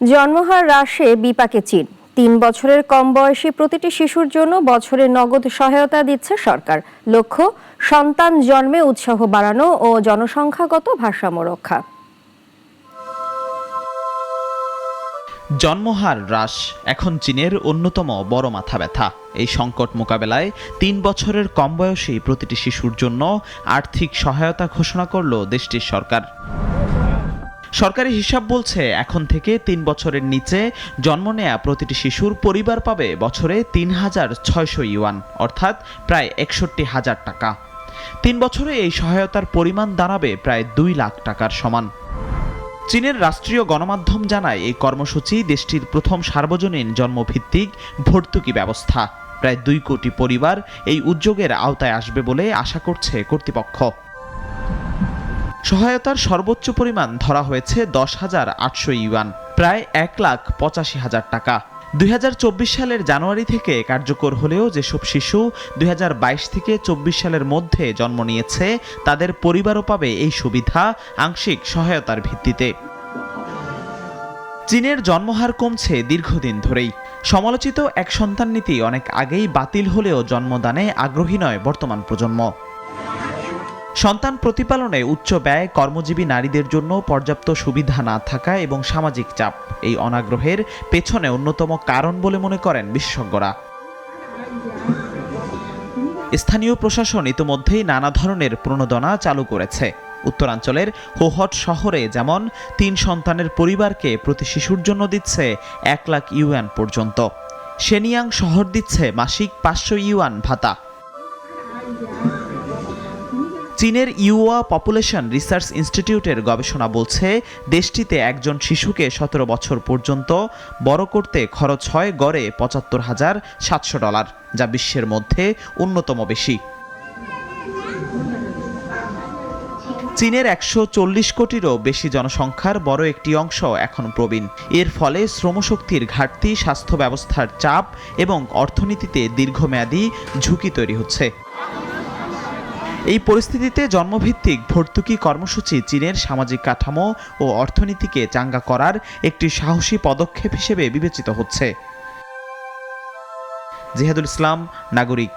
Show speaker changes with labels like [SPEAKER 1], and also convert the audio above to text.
[SPEAKER 1] জন্মহার হ্রাসে বিপাকে চীন। ৩ বছরের কম বয়সী প্রতিটি শিশুর জন্য বছরে নগদ সহায়তা দিচ্ছে সরকার। লক্ষ্য, সন্তান জন্মে উৎসাহ বাড়ানো ও জনসংখ্যাগত ভারসাম্য রক্ষা।
[SPEAKER 2] জন্মহার হ্রাস এখন চীনের অন্যতম বড় মাথা ব্যথা। এই সংকট মোকাবেলায় ৩ বছরের কম বয়সী প্রতিটি শিশুর জন্য আর্থিক সহায়তা ঘোষণা করল দেশটির সরকার। সরকারি হিসাব বলছে, এখন থেকে ৩ বছরের নিচে জন্ম নেয়া প্রতিটি শিশুর পরিবার পাবে বছরে ৩,৬০০ ইউয়ান, অর্থাৎ প্রায় ৬১,০০০ টাকা। ৩ বছরে এই সহায়তার পরিমাণ দাঁড়াবে প্রায় ২ লাখ টাকার সমান। চীনের রাষ্ট্রীয় গণমাধ্যম জানায়, এই কর্মসূচি দেশটির প্রথম সার্বজনীন জন্মভিত্তিক ভর্তুকি ব্যবস্থা। প্রায় ২ কোটি পরিবার এই উদ্যোগের আওতায় আসবে বলে আশা করছে কর্তৃপক্ষ। সহায়তার সর্বোচ্চ পরিমাণ ধরা হয়েছে ১০,৮০০ ইউয়ান, প্রায় ১,৮৫,০০০ টাকা। ২০২৪ সালের জানুয়ারি থেকে কার্যকর হলেও যেসব শিশু ২০২২ থেকে ২৪ সালের মধ্যে জন্ম নিয়েছে, তাদের পরিবারও পাবে এই সুবিধা আংশিক সহায়তার ভিত্তিতে। চীনের জন্মহার কমছে দীর্ঘদিন ধরেই। সমালোচিত এক সন্তান নীতি অনেক আগেই বাতিল হলেও জন্মদানে আগ্রহী নয় বর্তমান প্রজন্ম। সন্তান প্রতিপালনে উচ্চ ব্যয়, কর্মজীবী নারীদের জন্য পর্যাপ্ত সুবিধা না থাকা এবং সামাজিক চাপ এই অনাগ্রহের পেছনে অন্যতম কারণ বলে মনে করেন বিশেষজ্ঞরা। স্থানীয় প্রশাসন ইতোমধ্যেই নানা ধরনের প্রণোদনা চালু করেছে। উত্তরাঞ্চলের হোহট শহরে যেমন ৩ সন্তানের পরিবারকে প্রতি শিশুর জন্য দিচ্ছে ১ লাখ ইউয়ান পর্যন্ত। শেনিয়াং শহর দিচ্ছে মাসিক ৫০০ ইউয়ান ভাতা। চীনের ইউয়া পপুলেশন রিসার্চ ইনস্টিটিউটের গবেষণা বলছে, দেশটিতে একজন শিশুকে ১৭ বছর পর্যন্ত বড় করতে খরচ হয় গড়ে $৭৫,৭০০, যা বিশ্বের মধ্যে অন্যতম বেশি। চীনের ১৪০ কোটিরও বেশি জনসংখ্যার বড় একটি অংশ এখন প্রবীণ। এর ফলে শ্রমশক্তির ঘাটতি, স্বাস্থ্য ব্যবস্থার চাপ এবং অর্থনীতিতে দীর্ঘমেয়াদী ঝুঁকি তৈরি হচ্ছে। এই পরিস্থিতিতে জন্মভিত্তিক ভর্তুকি কর্মসূচি চীনের সামাজিক কাঠামো ও অর্থনীতিকে চাঙ্গা করার একটি সাহসী পদক্ষেপ হিসেবে বিবেচিত হচ্ছে। জিহাদুল ইসলাম, নাগরিক।